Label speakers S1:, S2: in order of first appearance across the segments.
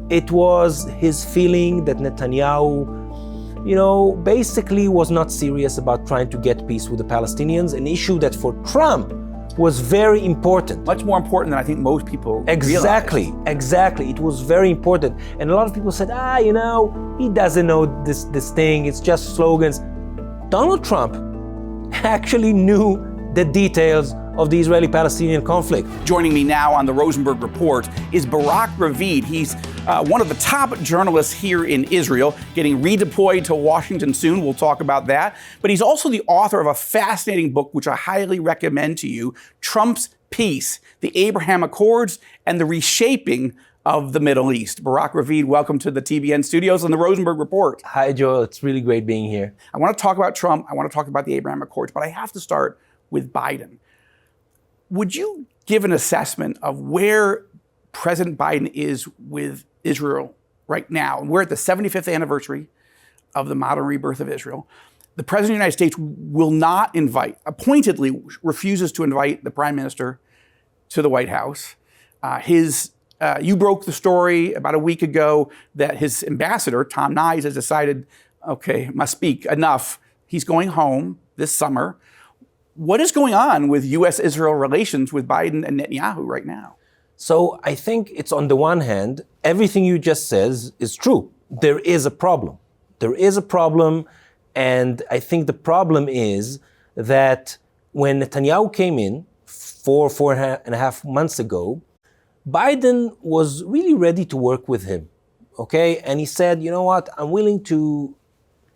S1: It was his feeling that Netanyahu, basically was not serious about trying to get peace with the Palestinians, an issue that for Trump was very important.
S2: Much more important than I think most people
S1: Exactly. It was very important. And a lot of people said, he doesn't know this thing, it's just slogans. Donald Trump actually knew the details of the Israeli-Palestinian conflict.
S2: Joining me now on the Rosenberg Report is Barak Ravid. He's one of the top journalists here in Israel, getting redeployed to Washington soon. We'll talk about that. But he's also the author of a fascinating book, which I highly recommend to you, Trump's Peace, the Abraham Accords, and the Reshaping of the Middle East. Barak Ravid, welcome to the TBN studios on the Rosenberg Report.
S1: Hi, Joel. It's really great being here.
S2: I want to talk about Trump. I want to talk about the Abraham Accords, but I have to start with Biden. Would you give an assessment of where President Biden is with Israel right now? We're at the 75th anniversary of the modern rebirth of Israel. The President of the United States will not pointedly refuses to invite the Prime Minister to the White House. You broke the story about a week ago that his ambassador, Tom Nies, has decided, okay, must speak, enough. He's going home this summer. What is going on with U.S.-Israel relations with Biden and Netanyahu right now?
S1: So I think it's, on the one hand, everything you just said is true. There is a problem. And I think the problem is that when Netanyahu came in 4.5 months ago, Biden was really ready to work with him, okay? And he said, you know what, I'm willing to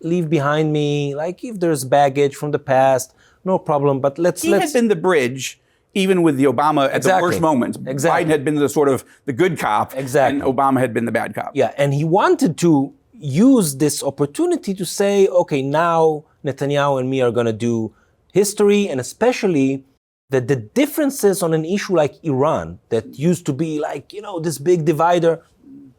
S1: leave behind me, like if there's baggage from the past, no problem, but let's...
S2: He had been the bridge, even with the Obama at the worst moments.
S1: Exactly.
S2: Biden had been the sort of the good cop, and Obama had been the bad cop.
S1: Yeah, and he wanted to use this opportunity to say, okay, now Netanyahu and me are going to do history, and especially that the differences on an issue like Iran, that used to be like, this big divider,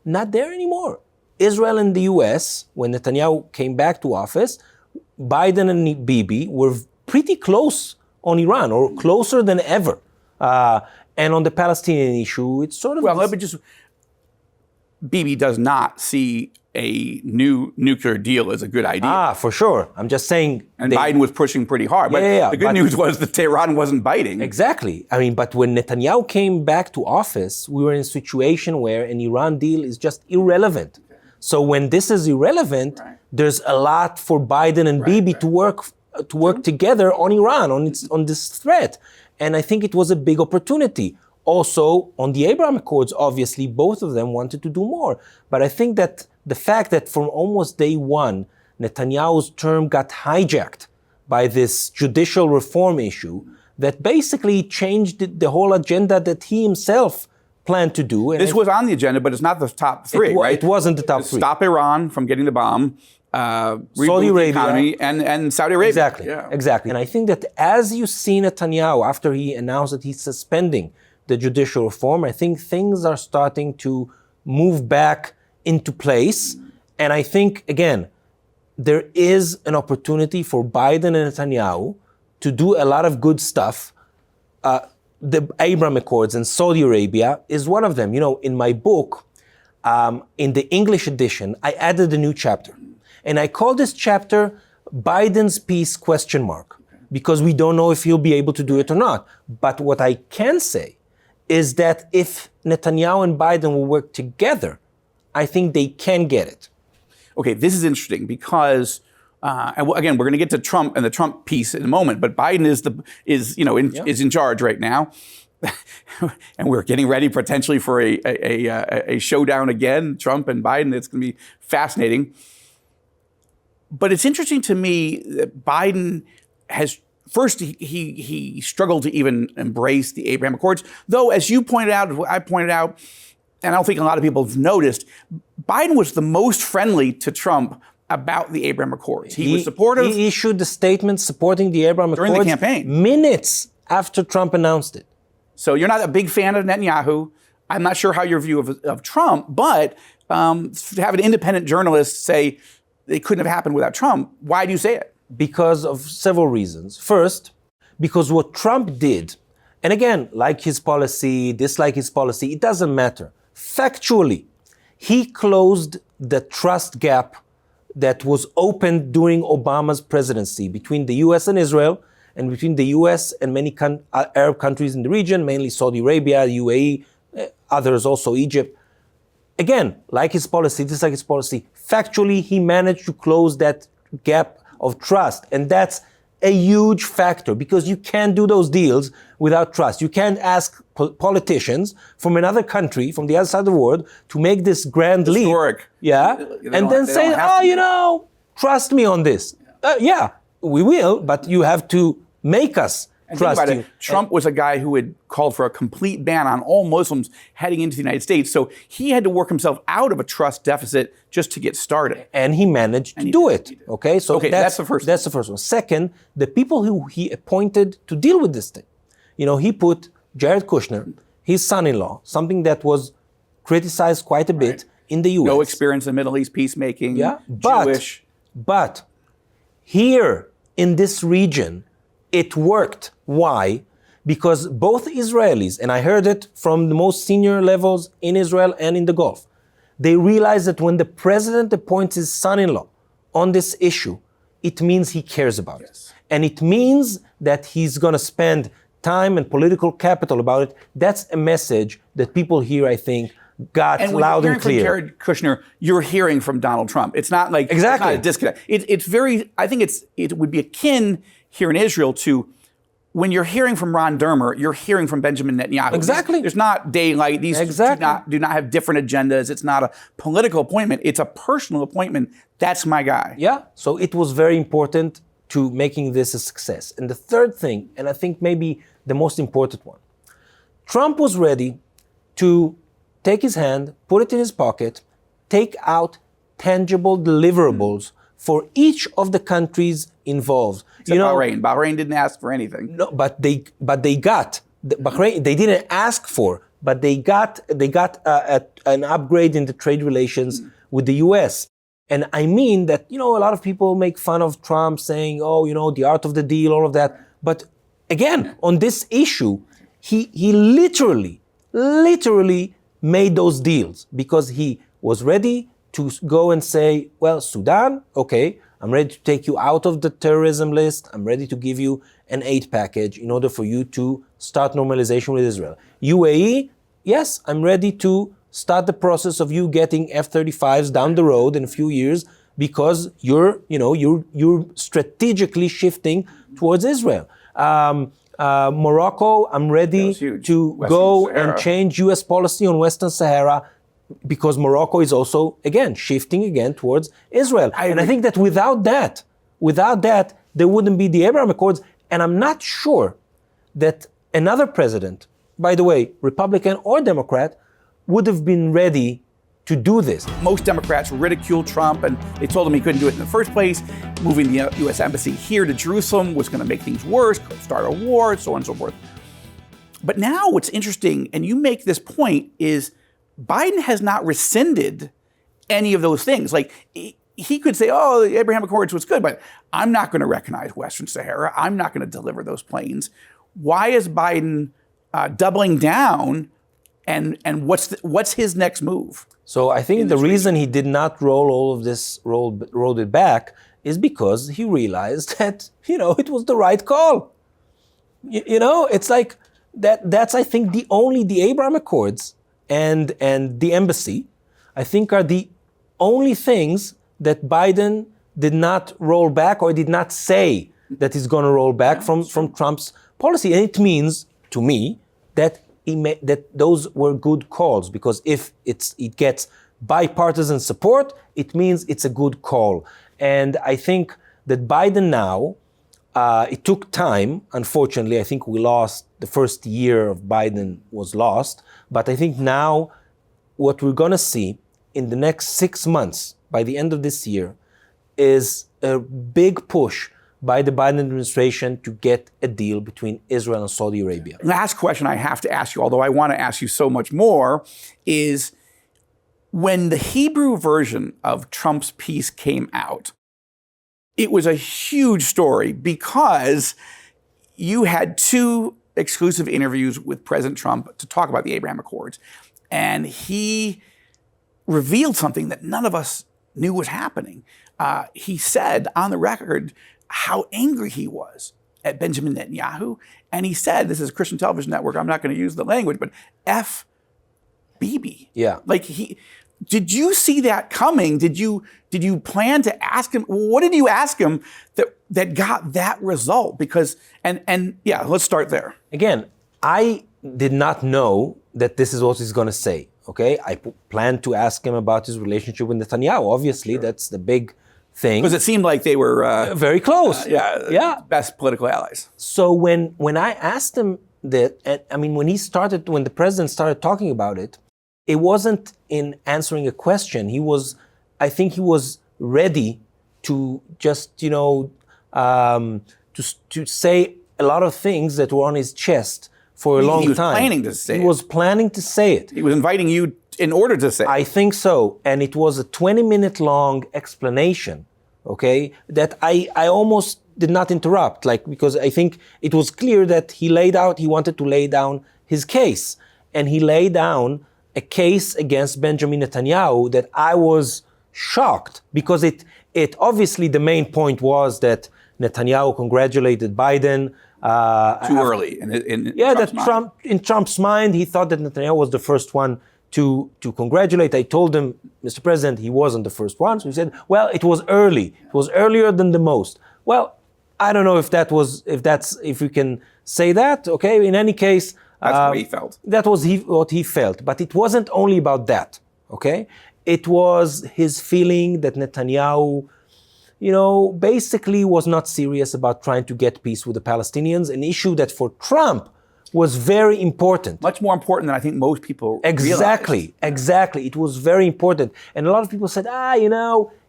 S1: not there anymore. Israel and the US, when Netanyahu came back to office, Biden and Bibi were pretty close on Iran, or closer than ever. And on the Palestinian issue, it's sort of...
S2: Well, let me just... Bibi does not see a new nuclear deal as a good idea.
S1: For sure. I'm just saying...
S2: And Biden was pushing pretty hard. But the good news was that Tehran wasn't biting.
S1: Exactly. But when Netanyahu came back to office, we were in a situation where an Iran deal is just irrelevant. So when this is irrelevant, there's a lot for Biden and Bibi to work together on Iran, on this threat. And I think it was a big opportunity. Also, on the Abraham Accords, obviously, both of them wanted to do more. But I think that the fact that from almost day one, Netanyahu's term got hijacked by this judicial reform issue that basically changed the whole agenda that he himself planned to do. And
S2: this was on the agenda, but it's not the top three, right?
S1: It wasn't the top three.
S2: Stop Iran from getting the bomb.
S1: Saudi Arabia
S2: and Saudi Arabia.
S1: Exactly. And I think that as you see Netanyahu, after he announced that he's suspending the judicial reform, I think things are starting to move back into place. And I think, again, there is an opportunity for Biden and Netanyahu to do a lot of good stuff. The Abraham Accords and Saudi Arabia is one of them. In my book, in the English edition, I added a new chapter. And I call this chapter Biden's Peace ? Because we don't know if he'll be able to do it or not. But what I can say is that if Netanyahu and Biden will work together, I think they can get it.
S2: Okay, this is interesting because, again, we're going to get to Trump and the Trump piece in a moment, but Biden is in charge right now. And we're getting ready potentially for a showdown again, Trump and Biden. It's going to be fascinating. But it's interesting to me that Biden has, first, he struggled to even embrace the Abraham Accords. Though, as you pointed out, I pointed out, and I don't think a lot of people have noticed, Biden was the most friendly to Trump about the Abraham Accords. He was supportive.
S1: He issued a statement supporting the Abraham Accords
S2: during the campaign,
S1: minutes after Trump announced it.
S2: So you're not a big fan of Netanyahu. I'm not sure how your view of Trump, but to have an independent journalist say it couldn't have happened without Trump, why do you say it?
S1: Because of several reasons. First, because what Trump did, and again, like his policy, dislike his policy, it doesn't matter. Factually, he closed the trust gap that was opened during Obama's presidency between the US and Israel, and between the US and many Arab countries in the region, mainly Saudi Arabia, UAE, others also Egypt. Again, like his policy, just like his policy, factually, he managed to close that gap of trust. And that's a huge factor, because you can't do those deals without trust. You can't ask politicians from another country, from the other side of the world, to make this grand leap.
S2: Historic.
S1: Yeah. And then say, trust me on this. Yeah, we will, but you have to make us trust you.
S2: Trump was a guy who had called for a complete ban on all Muslims heading into the United States. So he had to work himself out of a trust deficit just to get started.
S1: And he managed to do it. Okay, so
S2: that's the first.
S1: That's the first one. Second, the people who he appointed to deal with this thing. He put Jared Kushner, his son-in-law, something that was criticized quite a bit in the U.S.
S2: No experience in Middle East peacemaking.
S1: Yeah,
S2: Jewish.
S1: But here in this region, it worked. Why? Because both Israelis, and I heard it from the most senior levels in Israel and in the Gulf, they realize that when the president appoints his son-in-law on this issue, it means he cares about it. And it means that he's going to spend time and political capital about it. That's a message that people here, I think, got loud and clear.
S2: And when you're hearing from Jared Kushner, you're hearing from Donald Trump. It's not like it's not a disconnect. It's very, I think it would be akin here in Israel to when you're hearing from Ron Dermer, you're hearing from Benjamin Netanyahu.
S1: Exactly.
S2: There's not daylight. These do not have different agendas. It's not a political appointment. It's a personal appointment. That's my guy.
S1: Yeah. So it was very important to making this a success. And the third thing, and I think maybe the most important one, Trump was ready to take his hand, put it in his pocket, take out tangible deliverables for each of the countries involved.
S2: Except Bahrain. Bahrain didn't ask for anything.
S1: No, but they got Bahrain. They didn't ask for, but they got an upgrade in the trade relations with the U.S. And I mean that a lot of people make fun of Trump, saying, the art of the deal, all of that. But again, on this issue, he literally made those deals because he was ready to go and say, well, Sudan, okay, I'm ready to take you out of the terrorism list. I'm ready to give you an aid package in order for you to start normalization with Israel. UAE, yes, I'm ready to start the process of you getting F-35s down the road in a few years because you're strategically shifting towards Israel. Morocco, I'm ready to go and change U.S. policy on Western Sahara because Morocco is also, again, shifting again towards Israel. And I think that without that, there wouldn't be the Abraham Accords. And I'm not sure that another president, by the way, Republican or Democrat, would have been ready to do this.
S2: Most Democrats ridiculed Trump, and they told him he couldn't do it in the first place. Moving the U.S. embassy here to Jerusalem was going to make things worse, could start a war, so on and so forth. But now what's interesting, and you make this point, is Biden has not rescinded any of those things. Like, he could say, the Abraham Accords was good, but I'm not going to recognize Western Sahara. I'm not going to deliver those planes. Why is Biden doubling down, and what's his next move?
S1: So I think the reason he did not roll all of this, rolled it back, is because he realized that, it was the right call. It's like that's, I think, the Abraham Accords and the embassy, I think, are the only things that Biden did not roll back or did not say that he's going to roll back from Trump's policy. And it means, to me, that that those were good calls, because if it gets bipartisan support, it means it's a good call. And I think that Biden now, it took time. Unfortunately, I think we lost the first year of Biden was lost. But I think now what we're going to see in the next 6 months, by the end of this year, is a big push by the Biden administration to get a deal between Israel and Saudi Arabia.
S2: Last question I have to ask you, although I want to ask you so much more, is when the Hebrew version of Trump's piece came out, it was a huge story because you had 2 exclusive interviews with President Trump to talk about the Abraham Accords. And he revealed something that none of us knew was happening. He said on the record how angry he was at Benjamin Netanyahu. And he said, this is a Christian television network, I'm not going to use the language, but F Bibi.
S1: Yeah.
S2: Like did you see that coming? Did you plan to ask him? What did you ask him that got that result? Because, and yeah, let's start there.
S1: Again, I did not know that this is what he's going to say. Okay, I planned to ask him about his relationship with Netanyahu. Obviously, that's the big thing.
S2: Because it seemed like they were
S1: very close.
S2: Best political allies.
S1: So when I asked him that, when the president started talking about it, it wasn't in answering a question. I think he was ready to just, to say a lot of things that were on his chest for a long time.
S2: He was planning to say it.
S1: He was planning to say it.
S2: He was inviting you in order to say it.
S1: I think so. And it was a 20-minute long explanation, okay, that I almost did not interrupt, because I think it was clear that he wanted to lay down his case. And he laid down a case against Benjamin Netanyahu that I was shocked, because it obviously the main point was that Netanyahu congratulated Biden.
S2: Too early in Trump's mind.
S1: In Trump's mind, he thought that Netanyahu was the first one to congratulate. I told him, Mr. President, he wasn't the first one. So he said, well, it was early. It was earlier than the most. Well, I don't know if we can say that. Okay, in any case,
S2: that's what he felt.
S1: That was what he felt. But it wasn't only about that. Okay, it was his feeling that Netanyahu, basically was not serious about trying to get peace with the Palestinians, an issue that for Trump was very important.
S2: Much more important than I think most people
S1: realized. Exactly. It was very important. And a lot of people said,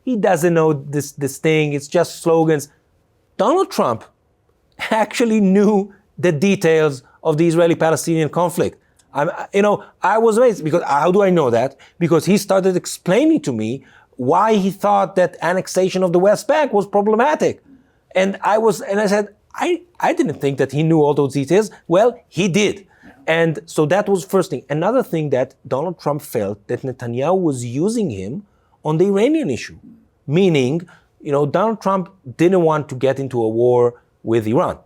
S1: he doesn't know this thing. It's just slogans. Donald Trump actually knew the details of the Israeli-Palestinian conflict. I was amazed, because how do I know that? Because he started explaining to me why he thought that annexation of the West Bank was problematic. And I said, I didn't think that he knew all those details. Well, he did. And so that was first thing. Another thing that Donald Trump felt that Netanyahu was using him on the Iranian issue. Meaning, Donald Trump didn't want to get into a war with Iran.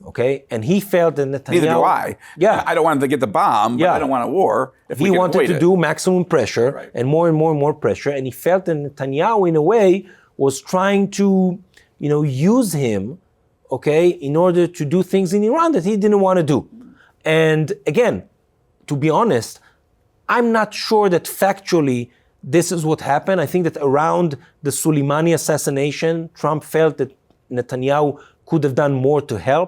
S1: Okay, and he felt that Netanyahu.
S2: Neither do I.
S1: Yeah,
S2: I don't want him to get the bomb, but I don't want a war. If
S1: he wanted to do maximum pressure and more pressure, and he felt that Netanyahu, in a way, was trying to, use him, okay, in order to do things in Iran that he didn't want to do. And again, to be honest, I'm not sure that factually this is what happened. I think that around the Soleimani assassination, Trump felt that Netanyahu could have done more to help.